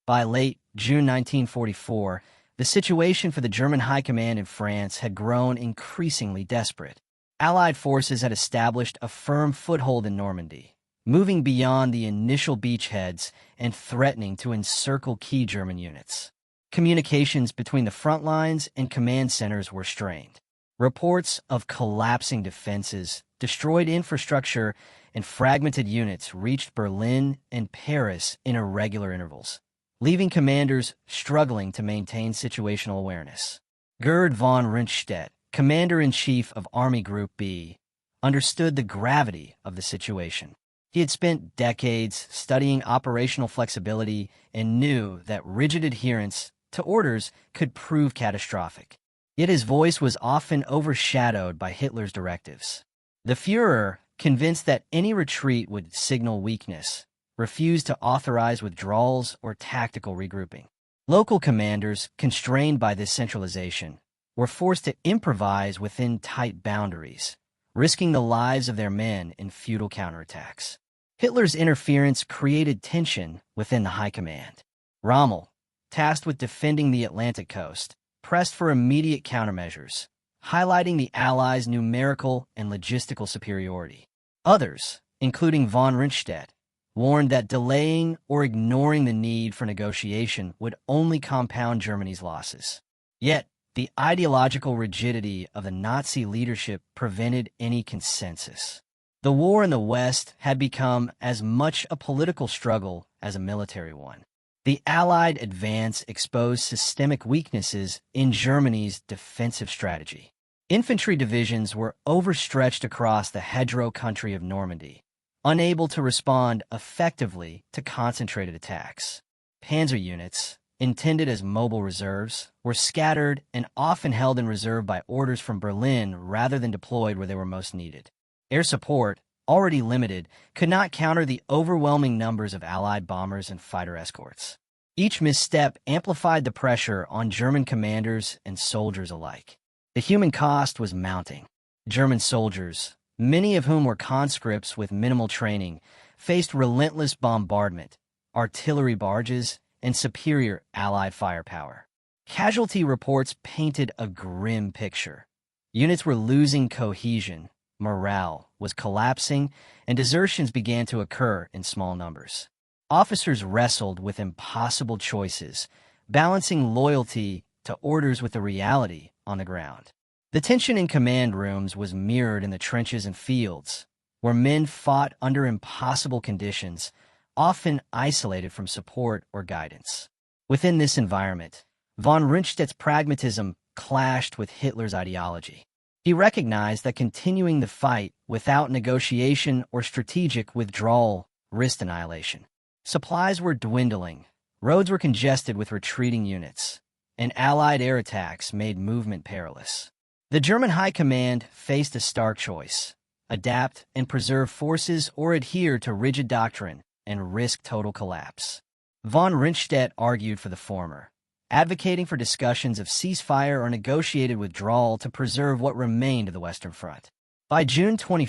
By late June 1944, the situation for the German High Command in France had grown increasingly desperate. Allied forces had established a firm foothold in Normandy, moving beyond the initial beachheads and threatening to encircle key German units. Communications between the front lines and command centers were strained. Reports of collapsing defenses, destroyed infrastructure, and fragmented units reached Berlin and Paris in irregular intervals, leaving commanders struggling to maintain situational awareness. Gerd von Rundstedt, Commander-in-Chief of Army Group B, understood the gravity of the situation. He had spent decades studying operational flexibility and knew that rigid adherence to orders could prove catastrophic. Yet his voice was often overshadowed by Hitler's directives. The Führer, convinced that any retreat would signal weakness, refused to authorize withdrawals or tactical regrouping. Local commanders, constrained by this centralization, were forced to improvise within tight boundaries, risking the lives of their men in futile counterattacks. Hitler's interference created tension within the High Command. Rommel, tasked with defending the Atlantic coast, pressed for immediate countermeasures, highlighting the Allies' numerical and logistical superiority. Others, including von Rundstedt, warned that delaying or ignoring the need for negotiation would only compound Germany's losses. Yet, the ideological rigidity of the Nazi leadership prevented any consensus. The war in the West had become as much a political struggle as a military one. The Allied advance exposed systemic weaknesses in Germany's defensive strategy. Infantry divisions were overstretched across the hedgerow country of Normandy, unable to respond effectively to concentrated attacks. Panzer units, intended as mobile reserves, were scattered and often held in reserve by orders from Berlin rather than deployed where they were most needed. Air support, already limited, could not counter the overwhelming numbers of Allied bombers and fighter escorts. Each misstep amplified the pressure on German commanders and soldiers alike. The human cost was mounting. German soldiers, many of whom were conscripts with minimal training, faced relentless bombardment, artillery barrages, and superior Allied firepower. Casualty reports painted a grim picture. Units were losing cohesion, morale was collapsing, and desertions began to occur in small numbers. Officers wrestled with impossible choices, balancing loyalty to orders with the reality on the ground. The tension in command rooms was mirrored in the trenches and fields, where men fought under impossible conditions, often isolated from support or guidance. Within this environment, von Rundstedt's pragmatism clashed with Hitler's ideology. He recognized that continuing the fight without negotiation or strategic withdrawal risked annihilation. Supplies were dwindling, roads were congested with retreating units, and Allied air attacks made movement perilous. The German High Command faced a stark choice: adapt and preserve forces or adhere to rigid doctrine and risk total collapse. Von Rundstedt argued for the former, advocating for discussions of ceasefire or negotiated withdrawal to preserve what remained of the Western Front. By June 21,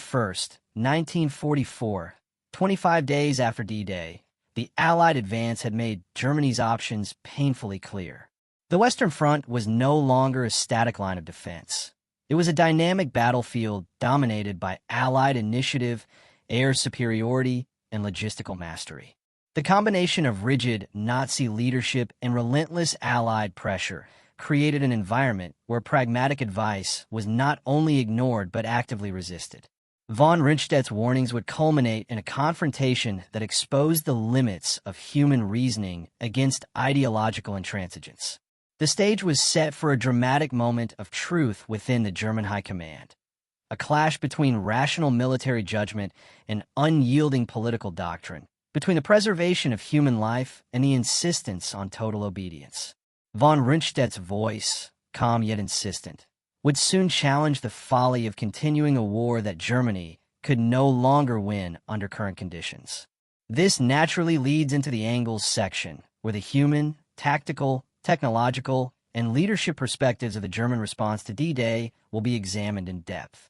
1944, 25 days after D-Day, the Allied advance had made Germany's options painfully clear. The Western Front was no longer a static line of defense. It was a dynamic battlefield dominated by Allied initiative, air superiority, and logistical mastery. The combination of rigid Nazi leadership and relentless Allied pressure created an environment where pragmatic advice was not only ignored but actively resisted. Von Rundstedt's warnings would culminate in a confrontation that exposed the limits of human reasoning against ideological intransigence. The stage was set for a dramatic moment of truth within the German High Command, a clash between rational military judgment and unyielding political doctrine, between the preservation of human life and the insistence on total obedience. Von Rundstedt's voice, calm yet insistent, would soon challenge the folly of continuing a war that Germany could no longer win under current conditions. This naturally leads into the angles section, where the human, tactical, technological, and leadership perspectives of the German response to D-Day will be examined in depth.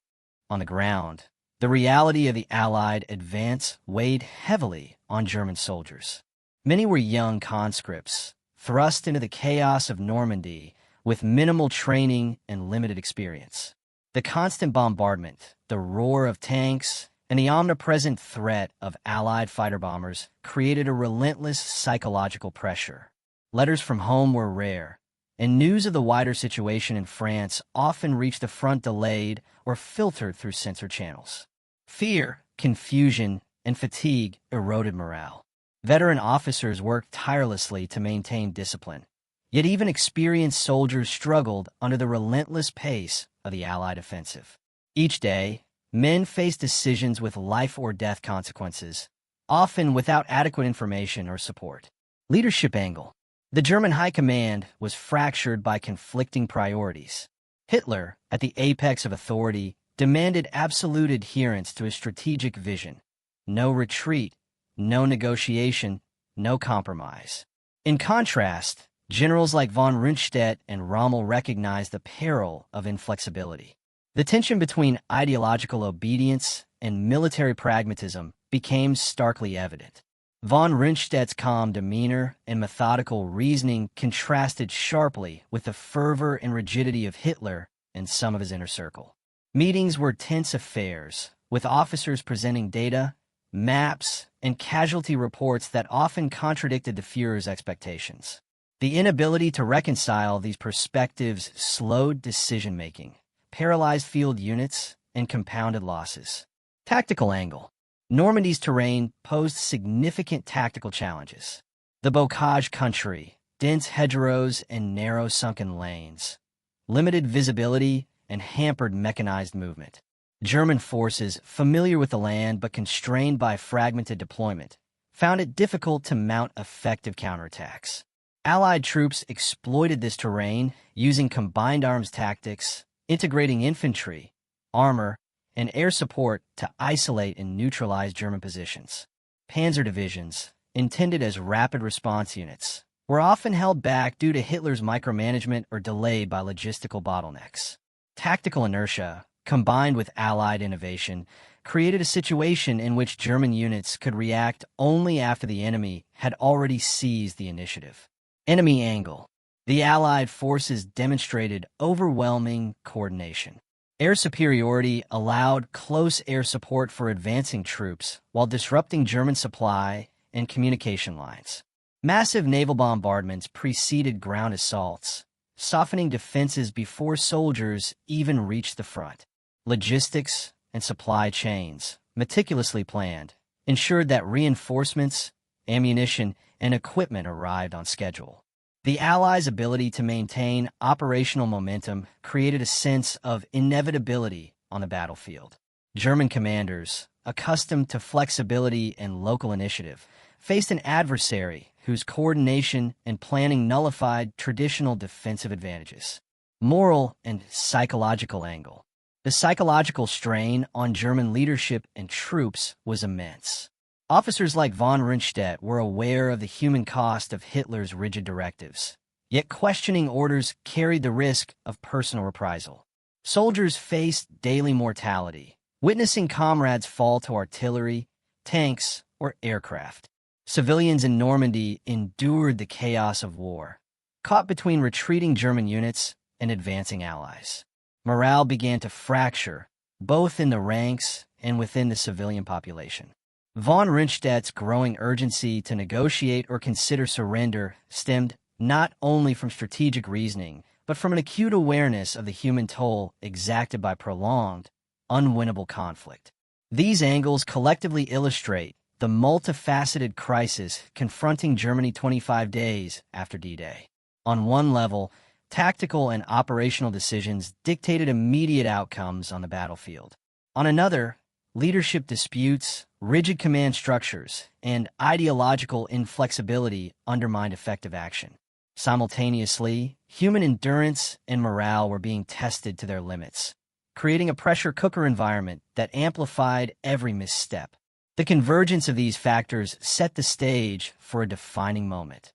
On the ground, the reality of the Allied advance weighed heavily on German soldiers. Many were young conscripts, thrust into the chaos of Normandy with minimal training and limited experience. The constant bombardment, the roar of tanks, and the omnipresent threat of Allied fighter bombers created a relentless psychological pressure. Letters from home were rare, and news of the wider situation in France often reached the front delayed or filtered through censored channels. Fear, confusion, and fatigue eroded morale. Veteran officers worked tirelessly to maintain discipline, yet even experienced soldiers struggled under the relentless pace of the Allied offensive. Each day, men faced decisions with life-or-death consequences, often without adequate information or support. Leadership angle. The German High Command was fractured by conflicting priorities. Hitler, at the apex of authority, demanded absolute adherence to his strategic vision. No retreat, no negotiation, no compromise. In contrast, generals like von Rundstedt and Rommel recognized the peril of inflexibility. The tension between ideological obedience and military pragmatism became starkly evident. Von Rundstedt's calm demeanor and methodical reasoning contrasted sharply with the fervor and rigidity of Hitler and some of his inner circle. Meetings were tense affairs, with officers presenting data, maps, and casualty reports that often contradicted the Führer's expectations. The inability to reconcile these perspectives slowed decision-making, paralyzed field units, and compounded losses. Tactical angle. Normandy's terrain posed significant tactical challenges. The bocage country, dense hedgerows and narrow sunken lanes, limited visibility and hampered mechanized movement. German forces, familiar with the land but constrained by fragmented deployment, found it difficult to mount effective counterattacks. Allied troops exploited this terrain using combined arms tactics, integrating infantry, armor, and air support to isolate and neutralize German positions. Panzer divisions, intended as rapid response units, were often held back due to Hitler's micromanagement or delayed by logistical bottlenecks. Tactical inertia, combined with Allied innovation, created a situation in which German units could react only after the enemy had already seized the initiative. Enemy angle. The Allied forces demonstrated overwhelming coordination. Air superiority allowed close air support for advancing troops while disrupting German supply and communication lines. Massive naval bombardments preceded ground assaults, softening defenses before soldiers even reached the front. Logistics and supply chains, meticulously planned, ensured that reinforcements, ammunition, and equipment arrived on schedule. The Allies' ability to maintain operational momentum created a sense of inevitability on the battlefield. German commanders, accustomed to flexibility and local initiative, faced an adversary whose coordination and planning nullified traditional defensive advantages. Moral and psychological angle. The psychological strain on German leadership and troops was immense. Officers like von Rundstedt were aware of the human cost of Hitler's rigid directives, yet questioning orders carried the risk of personal reprisal. Soldiers faced daily mortality, witnessing comrades fall to artillery, tanks, or aircraft. Civilians in Normandy endured the chaos of war, caught between retreating German units and advancing Allies. Morale began to fracture, both in the ranks and within the civilian population. Von Rundstedt's growing urgency to negotiate or consider surrender stemmed not only from strategic reasoning, but from an acute awareness of the human toll exacted by prolonged, unwinnable conflict. These angles collectively illustrate the multifaceted crisis confronting Germany 25 days after D-Day. On one level, tactical and operational decisions dictated immediate outcomes on the battlefield. On another, leadership disputes, rigid command structures, and ideological inflexibility undermined effective action. Simultaneously, human endurance and morale were being tested to their limits, creating a pressure cooker environment that amplified every misstep. The convergence of these factors set the stage for a defining moment.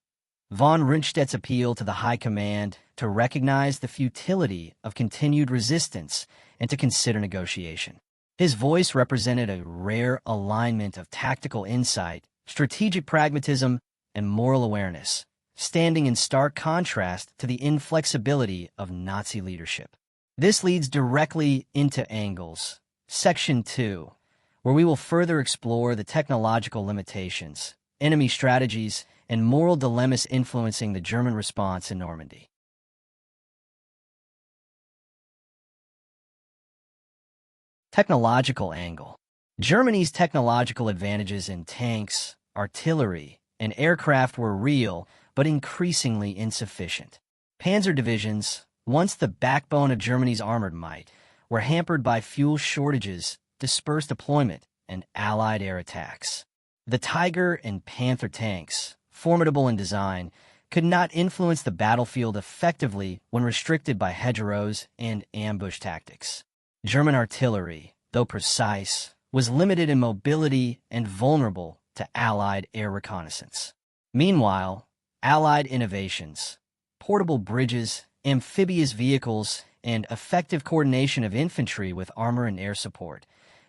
Von Rundstedt's appeal to the High Command to recognize the futility of continued resistance and to consider negotiation. His voice represented a rare alignment of tactical insight, strategic pragmatism, and moral awareness, standing in stark contrast to the inflexibility of Nazi leadership. This leads directly into Angles, Section 2, where we will further explore the technological limitations, enemy strategies, and moral dilemmas influencing the German response in Normandy. Technological angle. Germany's technological advantages in tanks, artillery, and aircraft were real, but increasingly insufficient. Panzer divisions, once the backbone of Germany's armored might, were hampered by fuel shortages, dispersed deployment, and Allied air attacks. The Tiger and Panther tanks, formidable in design, could not influence the battlefield effectively when restricted by hedgerows and ambush tactics. German artillery, though precise, was limited in mobility and vulnerable to Allied air reconnaissance. Meanwhile, Allied innovations, portable bridges, amphibious vehicles, and effective coordination of infantry with armor and air support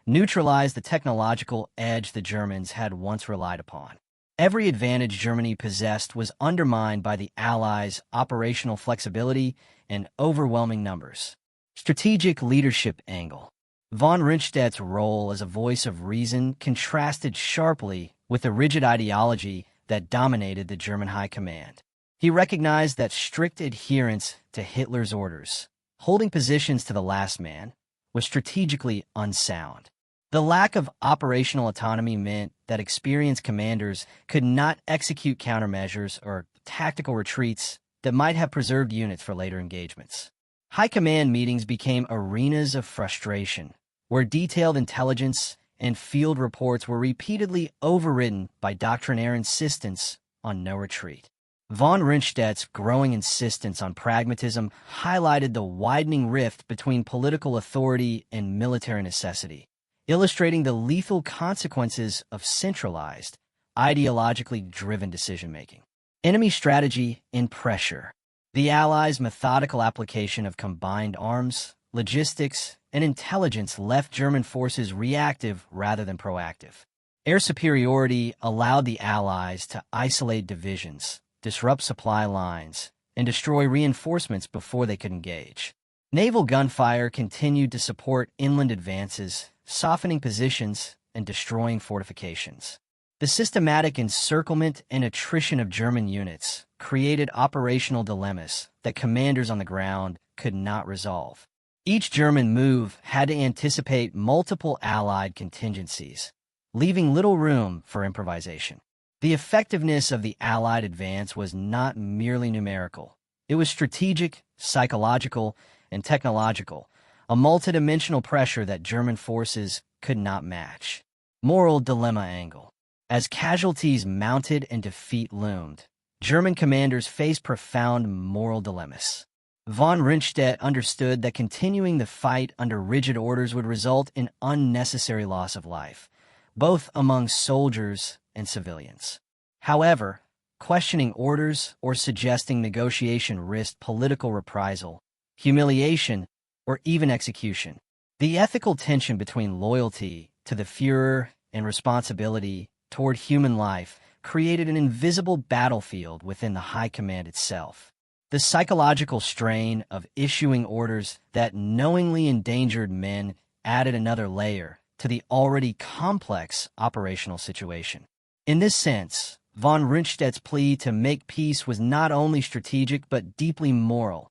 neutralized the technological edge the Germans had once relied upon. Every advantage Germany possessed was undermined by the Allies' operational flexibility and overwhelming numbers. Strategic leadership angle. Von Rundstedt's role as a voice of reason contrasted sharply with the rigid ideology that dominated the German High Command. He recognized that strict adherence to Hitler's orders, holding positions to the last man, was strategically unsound. The lack of operational autonomy meant that experienced commanders could not execute countermeasures or tactical retreats that might have preserved units for later engagements. High command meetings became arenas of frustration, where detailed intelligence and field reports were repeatedly overridden by doctrinaire insistence on no retreat. Von Rundstedt's growing insistence on pragmatism highlighted the widening rift between political authority and military necessity, illustrating the lethal consequences of centralized, ideologically driven decision-making. Enemy strategy and pressure. The Allies' methodical application of combined arms, logistics, and intelligence left German forces reactive rather than proactive. Air superiority allowed the Allies to isolate divisions, disrupt supply lines, and destroy reinforcements before they could engage. Naval gunfire continued to support inland advances, softening positions and destroying fortifications. The systematic encirclement and attrition of German units created operational dilemmas that commanders on the ground could not resolve. Each German move had to anticipate multiple Allied contingencies, leaving little room for improvisation. The effectiveness of the Allied advance was not merely numerical. It was strategic, psychological, and technological, a multidimensional pressure that German forces could not match. Moral dilemma angle. As casualties mounted and defeat loomed, German commanders faced profound moral dilemmas. Von Rundstedt understood that continuing the fight under rigid orders would result in unnecessary loss of life, both among soldiers and civilians. However, questioning orders or suggesting negotiation risked political reprisal, humiliation, or even execution. The ethical tension between loyalty to the Führer and responsibility toward human life created an invisible battlefield within the High Command itself. The psychological strain of issuing orders that knowingly endangered men added another layer to the already complex operational situation. In this sense, von Rundstedt's plea to make peace was not only strategic but deeply moral,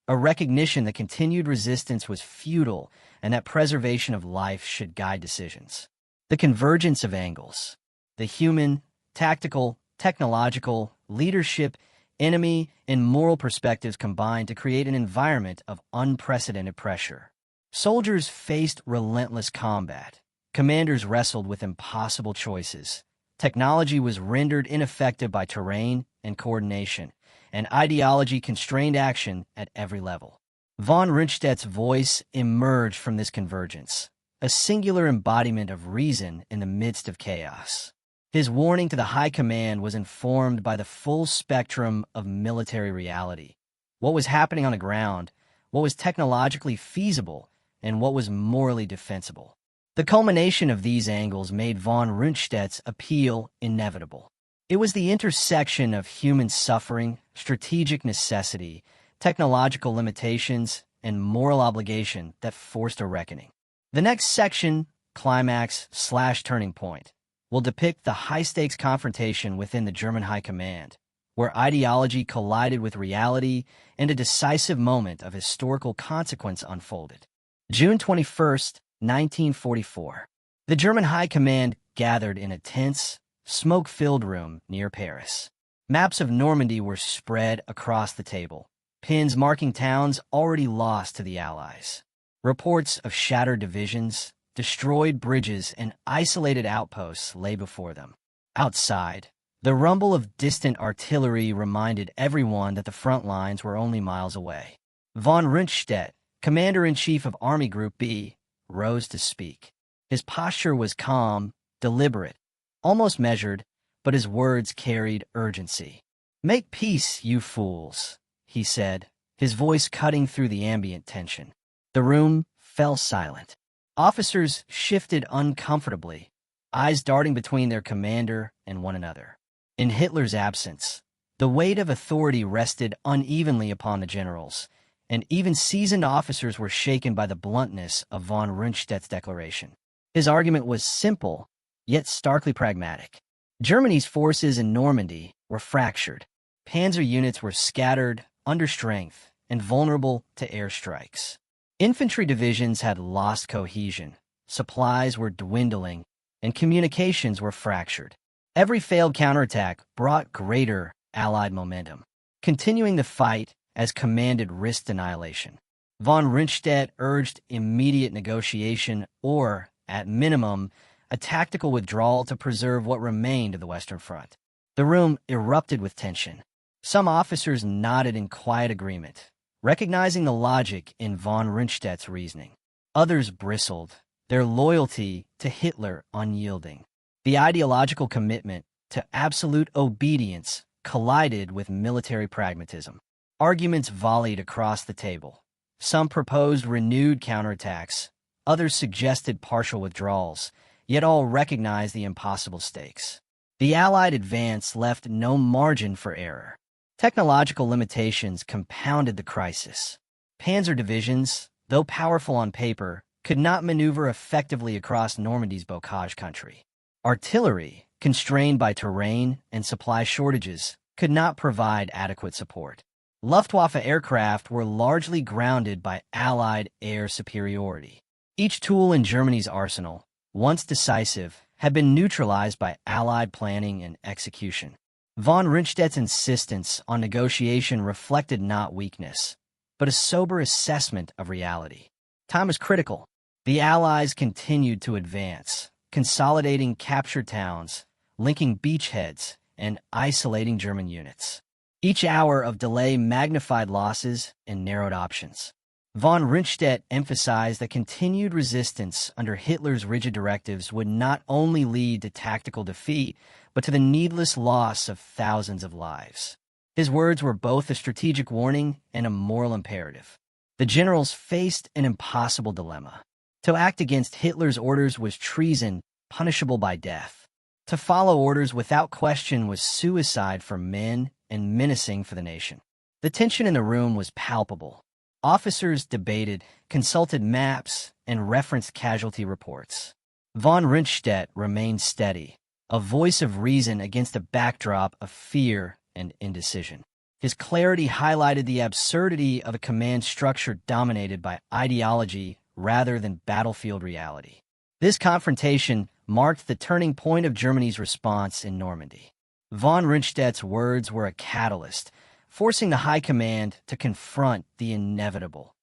a recognition that continued resistance was futile and that preservation of life should guide decisions. The convergence of angles, the human, tactical, technological, leadership, enemy, and moral perspectives combined to create an environment of unprecedented pressure. Soldiers faced relentless combat. Commanders wrestled with impossible choices. Technology was rendered ineffective by terrain and coordination, and ideology constrained action at every level. Von Rundstedt's voice emerged from this convergence, a singular embodiment of reason in the midst of chaos. His warning to the High Command was informed by the full spectrum of military reality. What was happening on the ground, what was technologically feasible, and what was morally defensible. The culmination of these angles made von Rundstedt's appeal inevitable. It was the intersection of human suffering, strategic necessity, technological limitations, and moral obligation that forced a reckoning. The next section, climax/turning point, will depict the high-stakes confrontation within the German High Command, where ideology collided with reality and a decisive moment of historical consequence unfolded. June 21st, 1944. The German High Command gathered in a tense, smoke-filled room near Paris. Maps of Normandy were spread across the table, pins marking towns already lost to the Allies. Reports of shattered divisions, destroyed bridges, and isolated outposts lay before them. Outside, the rumble of distant artillery reminded everyone that the front lines were only miles away. Von Rundstedt, Commander-in-Chief of Army Group B, rose to speak. His posture was calm, deliberate, almost measured, but his words carried urgency. "Make peace, you fools," he said, his voice cutting through the ambient tension. The room fell silent. Officers shifted uncomfortably, eyes darting between their commander and one another. In Hitler's absence, the weight of authority rested unevenly upon the generals, and even seasoned officers were shaken by the bluntness of von Rundstedt's declaration. His argument was simple, yet starkly pragmatic. Germany's forces in Normandy were fractured. Panzer units were scattered, under strength, and vulnerable to airstrikes. Infantry divisions had lost cohesion, supplies were dwindling, and communications were fractured. Every failed counterattack brought greater Allied momentum. Continuing the fight as commanded risked annihilation. Von Rundstedt urged immediate negotiation or, at minimum, a tactical withdrawal to preserve what remained of the Western Front. The room erupted with tension. Some officers nodded in quiet agreement, recognizing the logic in von Rundstedt's reasoning. Others bristled, their loyalty to Hitler unyielding. The ideological commitment to absolute obedience collided with military pragmatism. Arguments volleyed across the table. Some proposed renewed counterattacks, others suggested partial withdrawals, yet all recognized the impossible stakes. The Allied advance left no margin for error. Technological limitations compounded the crisis. Panzer divisions, though powerful on paper, could not maneuver effectively across Normandy's bocage country. Artillery, constrained by terrain and supply shortages, could not provide adequate support. Luftwaffe aircraft were largely grounded by Allied air superiority. Each tool in Germany's arsenal, once decisive, had been neutralized by Allied planning and execution. Von Rundstedt's insistence on negotiation reflected not weakness, but a sober assessment of reality. Time was critical. The Allies continued to advance, consolidating captured towns, linking beachheads, and isolating German units. Each hour of delay magnified losses and narrowed options. Von Rundstedt emphasized that continued resistance under Hitler's rigid directives would not only lead to tactical defeat, but to the needless loss of thousands of lives. His words were both a strategic warning and a moral imperative. The generals faced an impossible dilemma. To act against Hitler's orders was treason, punishable by death. To follow orders without question was suicide for men and menacing for the nation. The tension in the room was palpable. Officers debated, consulted maps, and referenced casualty reports. Von Rundstedt remained steady, a voice of reason against a backdrop of fear and indecision. His clarity highlighted the absurdity of a command structure dominated by ideology rather than battlefield reality. This confrontation marked the turning point of Germany's response in Normandy. Von Rundstedt's words were a catalyst, forcing the High Command to confront the inevitable.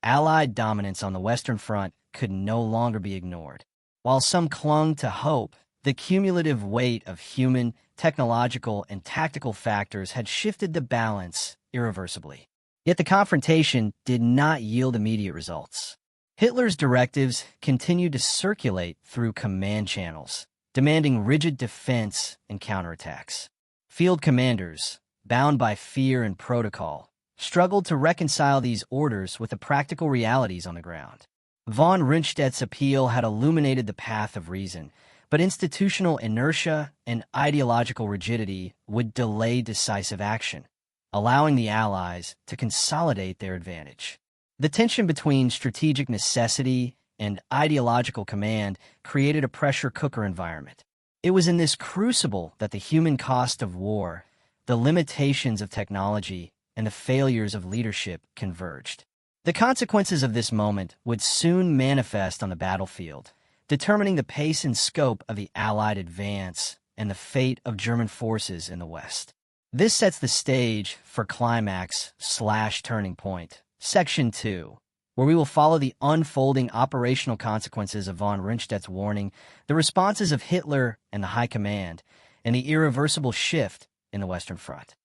Allied dominance on the Western Front could no longer be ignored. While some clung to hope, the cumulative weight of human, technological, and tactical factors had shifted the balance irreversibly. Yet the confrontation did not yield immediate results. Hitler's directives continued to circulate through command channels, demanding rigid defense and counterattacks. Field commanders, bound by fear and protocol, struggled to reconcile these orders with the practical realities on the ground. Von Rundstedt's appeal had illuminated the path of reason, But institutional inertia and ideological rigidity would delay decisive action, allowing the Allies to consolidate their advantage. The tension between strategic necessity and ideological command created a pressure cooker environment. It was in this crucible that the human cost of war, the limitations of technology, and the failures of leadership converged. The consequences of this moment would soon manifest on the battlefield, determining the pace and scope of the Allied advance and the fate of German forces in the West. This sets the stage for climax/turning point, Section 2, where we will follow the unfolding operational consequences of von Rundstedt's warning, the responses of Hitler and the High Command, and the irreversible shift in the Western Front.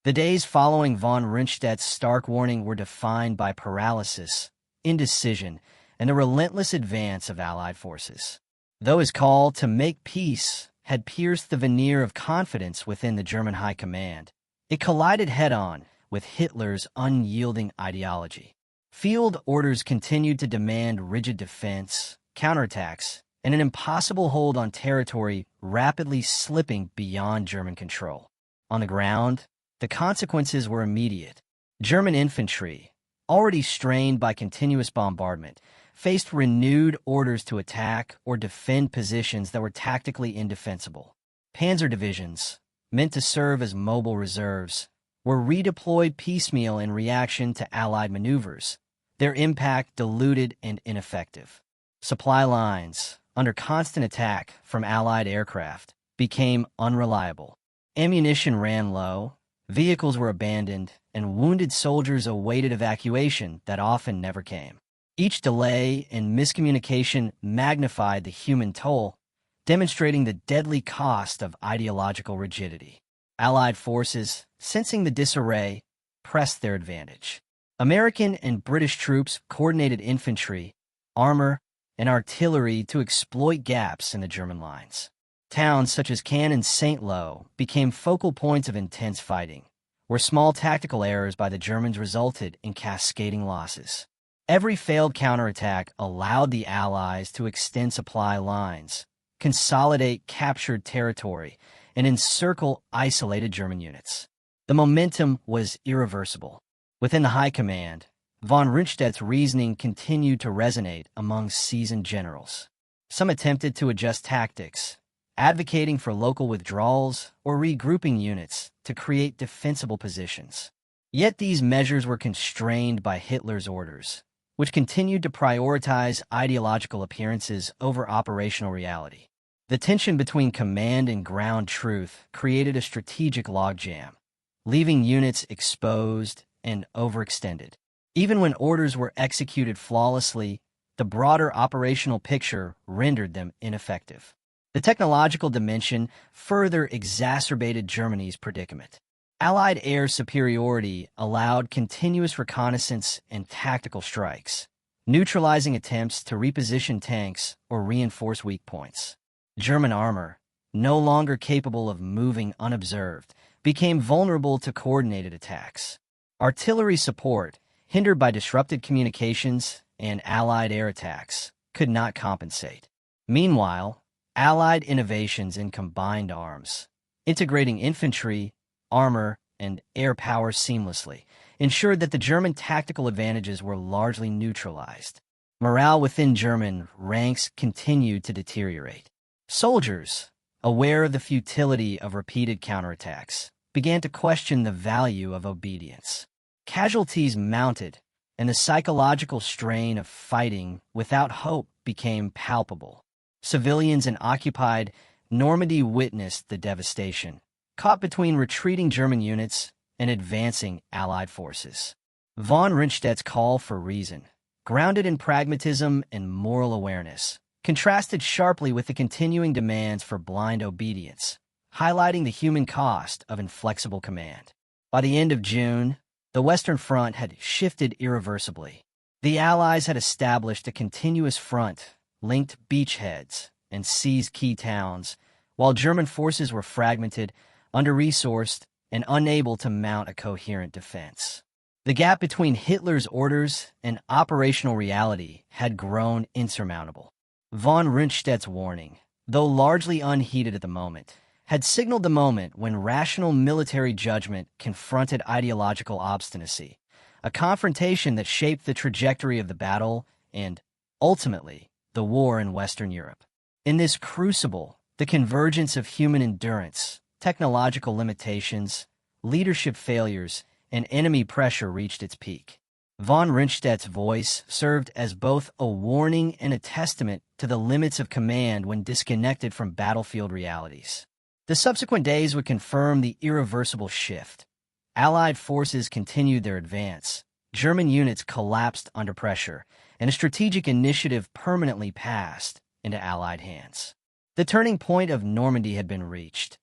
The days following von Rundstedt's stark warning were defined by paralysis, indecision, and the relentless advance of Allied forces. Though his call to make peace had pierced the veneer of confidence within the German High Command, it collided head-on with Hitler's unyielding ideology. Field orders continued to demand rigid defense, counterattacks, and an impossible hold on territory rapidly slipping beyond German control. On the ground, the consequences were immediate. German infantry, already strained by continuous bombardment, faced renewed orders to attack or defend positions that were tactically indefensible. Panzer divisions, meant to serve as mobile reserves, were redeployed piecemeal in reaction to Allied maneuvers, their impact diluted and ineffective. Supply lines, under constant attack from Allied aircraft, became unreliable. Ammunition ran low, vehicles were abandoned, and wounded soldiers awaited evacuation that often never came. Each delay and miscommunication magnified the human toll, demonstrating the deadly cost of ideological rigidity. Allied forces, sensing the disarray, pressed their advantage. American and British troops coordinated infantry, armor, and artillery to exploit gaps in the German lines. Towns such as Cannes and St. Lo became focal points of intense fighting, where small tactical errors by the Germans resulted in cascading losses. Every failed counterattack allowed the Allies to extend supply lines, consolidate captured territory, and encircle isolated German units. The momentum was irreversible. Within the High Command, von Rundstedt's reasoning continued to resonate among seasoned generals. Some attempted to adjust tactics, advocating for local withdrawals or regrouping units to create defensible positions. Yet these measures were constrained by Hitler's orders, which continued to prioritize ideological appearances over operational reality. The tension between command and ground truth created a strategic logjam, leaving units exposed and overextended. Even when orders were executed flawlessly, the broader operational picture rendered them ineffective. The technological dimension further exacerbated Germany's predicament. Allied air superiority allowed continuous reconnaissance and tactical strikes, neutralizing attempts to reposition tanks or reinforce weak points. German armor, no longer capable of moving unobserved, became vulnerable to coordinated attacks. Artillery support, hindered by disrupted communications and Allied air attacks, could not compensate. Meanwhile, Allied innovations in combined arms, integrating infantry, armor, and air power seamlessly, ensured that the German tactical advantages were largely neutralized. Morale within German ranks continued to deteriorate. Soldiers, aware of the futility of repeated counterattacks, began to question the value of obedience. Casualties mounted, and the psychological strain of fighting without hope became palpable. Civilians in occupied Normandy witnessed the devastation, caught between retreating German units and advancing Allied forces. Von Rundstedt's call for reason, grounded in pragmatism and moral awareness, contrasted sharply with the continuing demands for blind obedience, highlighting the human cost of inflexible command. By the end of June, the Western Front had shifted irreversibly. The Allies had established a continuous front, linked beachheads, and seized key towns, while German forces were fragmented, under-resourced, and unable to mount a coherent defense. The gap between Hitler's orders and operational reality had grown insurmountable. Von Rundstedt's warning, though largely unheeded at the moment, had signaled the moment when rational military judgment confronted ideological obstinacy, a confrontation that shaped the trajectory of the battle and, ultimately, the war in Western Europe. In this crucible, the convergence of human endurance, technological limitations, leadership failures, and enemy pressure reached its peak. Von Rundstedt's voice served as both a warning and a testament to the limits of command when disconnected from battlefield realities. The subsequent days would confirm the irreversible shift. Allied forces continued their advance. German units collapsed under pressure, and a strategic initiative permanently passed into Allied hands. The turning point of Normandy had been reached,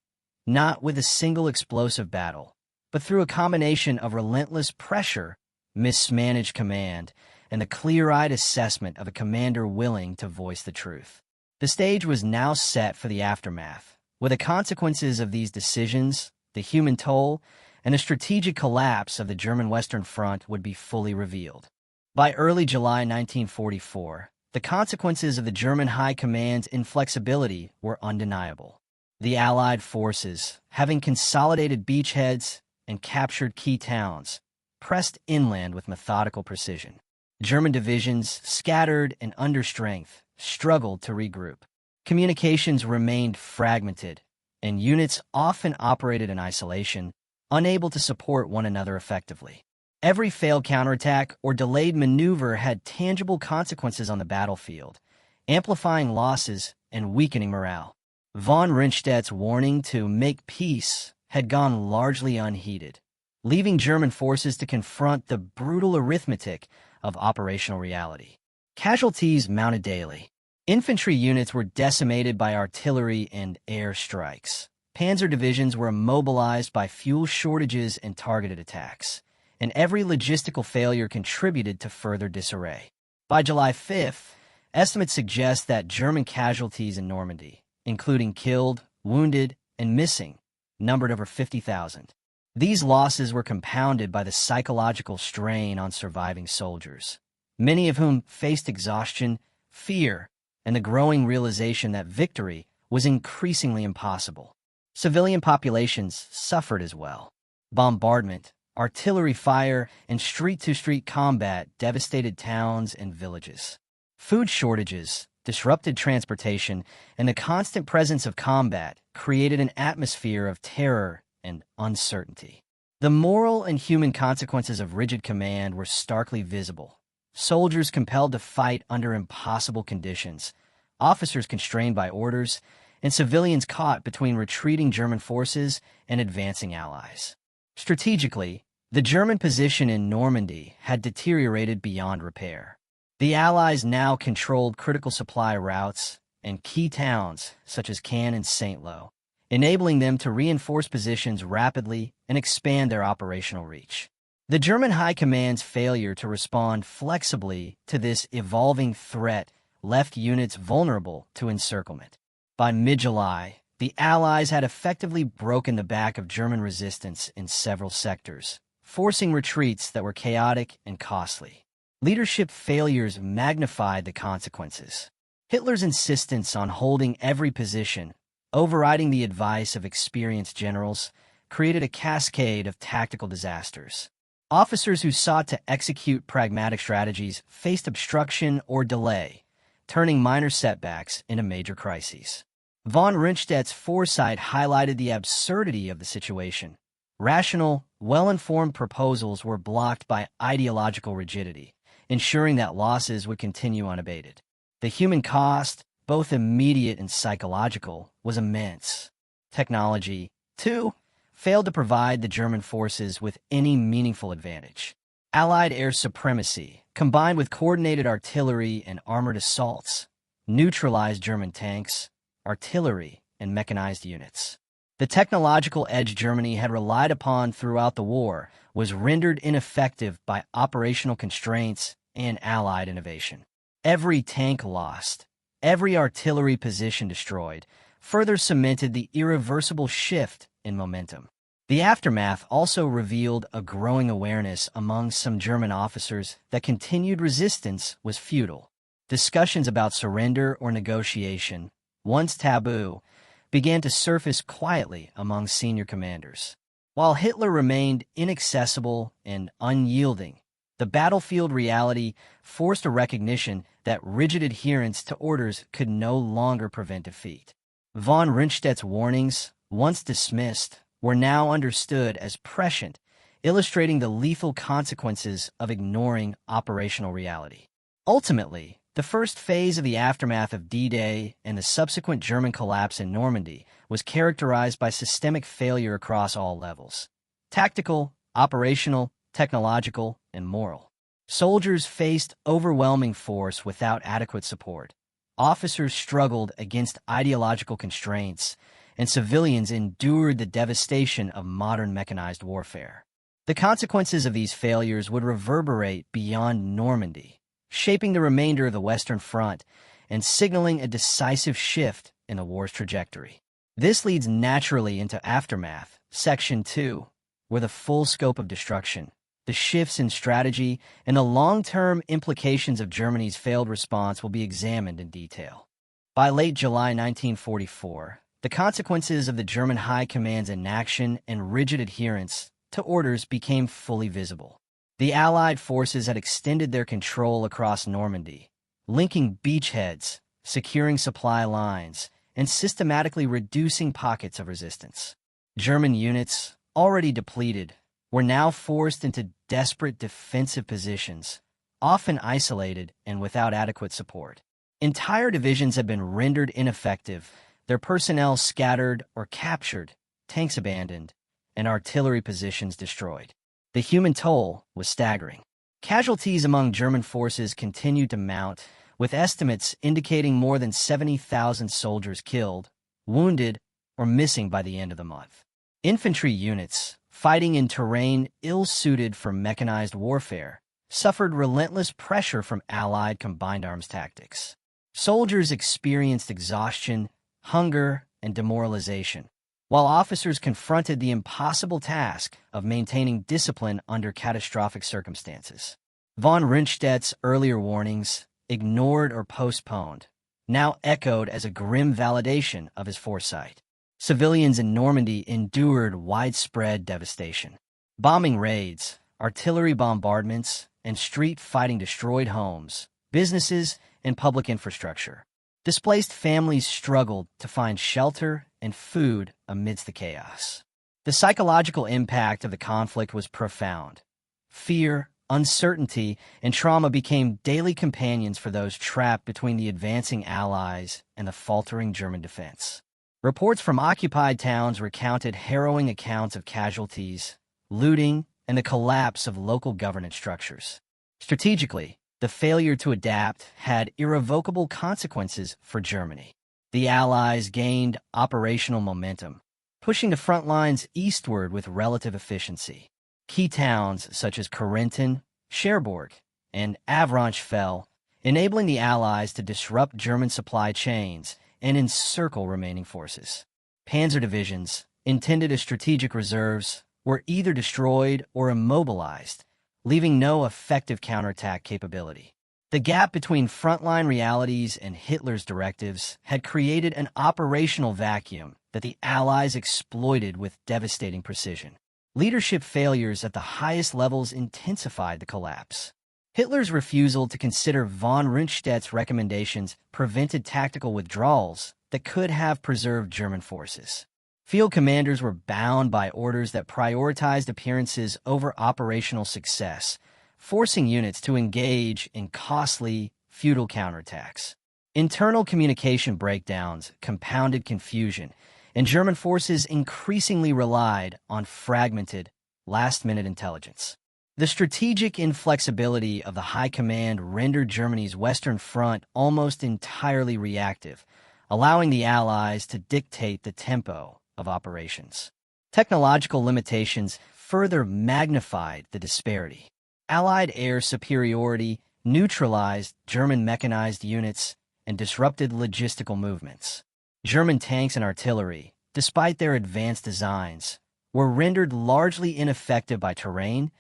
not with a single explosive battle, but through a combination of relentless pressure, mismanaged command, and the clear-eyed assessment of a commander willing to voice the truth. The stage was now set for the aftermath, where the consequences of these decisions, the human toll, and the strategic collapse of the German Western Front would be fully revealed. By early July 1944, the consequences of the German High Command's inflexibility were undeniable. The Allied forces, having consolidated beachheads and captured key towns, pressed inland with methodical precision. German divisions, scattered and under strength, struggled to regroup. Communications remained fragmented, and units often operated in isolation, unable to support one another effectively. Every failed counterattack or delayed maneuver had tangible consequences on the battlefield, amplifying losses and weakening morale. Von Rundstedt's warning to make peace had gone largely unheeded, leaving German forces to confront the brutal arithmetic of operational reality. Casualties mounted daily. Infantry units were decimated by artillery and air strikes. Panzer divisions were immobilized by fuel shortages and targeted attacks, and every logistical failure contributed to further disarray. By July 5th, estimates suggest that German casualties in Normandy, including killed, wounded, and missing, numbered over 50,000. These losses were compounded by the psychological strain on surviving soldiers, many of whom faced exhaustion, fear, and the growing realization that victory was increasingly impossible. Civilian populations suffered as well. Bombardment, artillery fire, and street-to-street combat devastated towns and villages. Food shortages, disrupted transportation, and the constant presence of combat created an atmosphere of terror and uncertainty. The moral and human consequences of rigid command were starkly visible. Soldiers compelled to fight under impossible conditions, officers constrained by orders, and civilians caught between retreating German forces and advancing allies. Strategically, the German position in Normandy had deteriorated beyond repair. The Allies now controlled critical supply routes and key towns such as Caen and Saint-Lô, enabling them to reinforce positions rapidly and expand their operational reach. The German High Command's failure to respond flexibly to this evolving threat left units vulnerable to encirclement. By mid-July, the Allies had effectively broken the back of German resistance in several sectors, forcing retreats that were chaotic and costly. Leadership failures magnified the consequences. Hitler's insistence on holding every position, overriding the advice of experienced generals, created a cascade of tactical disasters. Officers who sought to execute pragmatic strategies faced obstruction or delay, turning minor setbacks into major crises. Von Rundstedt's foresight highlighted the absurdity of the situation. Rational, well-informed proposals were blocked by ideological rigidity, ensuring that losses would continue unabated. The human cost, both immediate and psychological, was immense. Technology, too, failed to provide the German forces with any meaningful advantage. Allied air supremacy, combined with coordinated artillery and armored assaults, neutralized German tanks, artillery, and mechanized units. The technological edge Germany had relied upon throughout the war was rendered ineffective by operational constraints and Allied innovation. Every tank lost, every artillery position destroyed, further cemented the irreversible shift in momentum. The aftermath also revealed a growing awareness among some German officers that continued resistance was futile. Discussions about surrender or negotiation, once taboo, began to surface quietly among senior commanders. While Hitler remained inaccessible and unyielding, the battlefield reality forced a recognition that rigid adherence to orders could no longer prevent defeat. Von Rundstedt's warnings, once dismissed, were now understood as prescient, illustrating the lethal consequences of ignoring operational reality. Ultimately, the first phase of the aftermath of D-Day and the subsequent German collapse in Normandy was characterized by systemic failure across all levels: tactical, operational, technological, and moral. Soldiers faced overwhelming force without adequate support. Officers struggled against ideological constraints, and civilians endured the devastation of modern mechanized warfare. The consequences of these failures would reverberate beyond Normandy, shaping the remainder of the Western Front and signaling a decisive shift in the war's trajectory. This leads naturally into Aftermath, Section 2, where the full scope of destruction, the shifts in strategy, and the long-term implications of Germany's failed response will be examined in detail. By late July 1944, the consequences of the German High Command's inaction and rigid adherence to orders became fully visible. The Allied forces had extended their control across Normandy, linking beachheads, securing supply lines, and systematically reducing pockets of resistance. German units, already depleted, were now forced into desperate defensive positions, often isolated and without adequate support. Entire divisions had been rendered ineffective, their personnel scattered or captured, tanks abandoned, and artillery positions destroyed. The human toll was staggering. Casualties among German forces continued to mount, with estimates indicating more than 70,000 soldiers killed, wounded, or missing by the end of the month. Infantry units, fighting in terrain ill-suited for mechanized warfare, suffered relentless pressure from Allied combined arms tactics. Soldiers experienced exhaustion, hunger, and demoralization, while officers confronted the impossible task of maintaining discipline under catastrophic circumstances. Von Rundstedt's earlier warnings, ignored or postponed, now echoed as a grim validation of his foresight. Civilians in Normandy endured widespread devastation. Bombing raids, artillery bombardments, and street fighting destroyed homes, businesses, and public infrastructure. Displaced families struggled to find shelter and food amidst the chaos. The psychological impact of the conflict was profound. Fear, uncertainty, and trauma became daily companions for those trapped between the advancing Allies and the faltering German defense. Reports from occupied towns recounted harrowing accounts of casualties, looting, and the collapse of local governance structures. Strategically, the failure to adapt had irrevocable consequences for Germany. The Allies gained operational momentum, pushing the front lines eastward with relative efficiency. Key towns such as Corentin, Cherbourg, and Avranches fell, enabling the Allies to disrupt German supply chains and encircle remaining forces. Panzer divisions, intended as strategic reserves, were either destroyed or immobilized, leaving no effective counterattack capability. The gap between frontline realities and Hitler's directives had created an operational vacuum that the Allies exploited with devastating precision. Leadership failures at the highest levels intensified the collapse. Hitler's refusal to consider von Rundstedt's recommendations prevented tactical withdrawals that could have preserved German forces. Field commanders were bound by orders that prioritized appearances over operational success, forcing units to engage in costly, futile counterattacks. Internal communication breakdowns compounded confusion, and German forces increasingly relied on fragmented, last-minute intelligence. The strategic inflexibility of the High Command rendered Germany's Western Front almost entirely reactive, allowing the Allies to dictate the tempo of operations. Technological limitations further magnified the disparity. Allied air superiority neutralized German mechanized units and disrupted logistical movements. German tanks and artillery, despite their advanced designs, were rendered largely ineffective by terrain,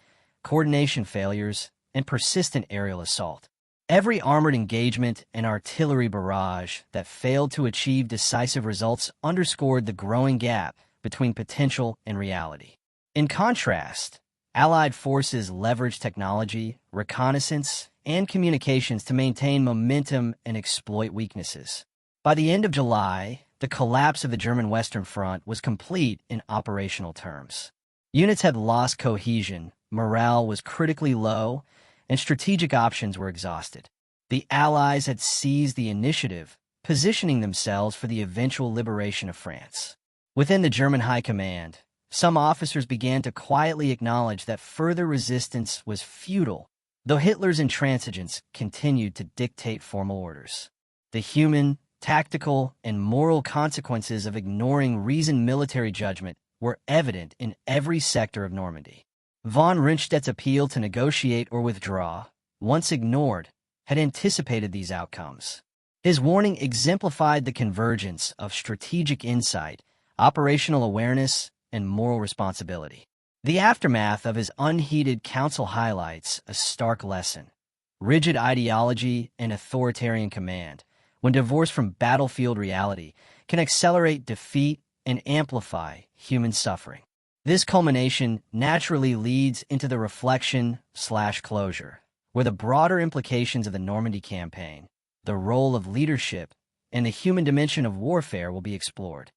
coordination failures, and persistent aerial assault. Every armored engagement and artillery barrage that failed to achieve decisive results underscored the growing gap between potential and reality. In contrast, Allied forces leveraged technology, reconnaissance, and communications to maintain momentum and exploit weaknesses. By the end of July, the collapse of the German Western Front was complete in operational terms. Units had lost cohesion, morale was critically low, and strategic options were exhausted. The Allies had seized the initiative, positioning themselves for the eventual liberation of France. Within the German High Command, some officers began to quietly acknowledge that further resistance was futile, though Hitler's intransigence continued to dictate formal orders. The human, tactical, and moral consequences of ignoring reasoned military judgment were evident in every sector of Normandy. Von Rundstedt's appeal to negotiate or withdraw, once ignored, had anticipated these outcomes. His warning exemplified the convergence of strategic insight, operational awareness, and moral responsibility. The aftermath of his unheeded counsel highlights a stark lesson: rigid ideology and authoritarian command, when divorced from battlefield reality, can accelerate defeat and amplify human suffering. This culmination naturally leads into the reflection/closure, where the broader implications of the Normandy campaign, the role of leadership, and the human dimension of warfare will be explored.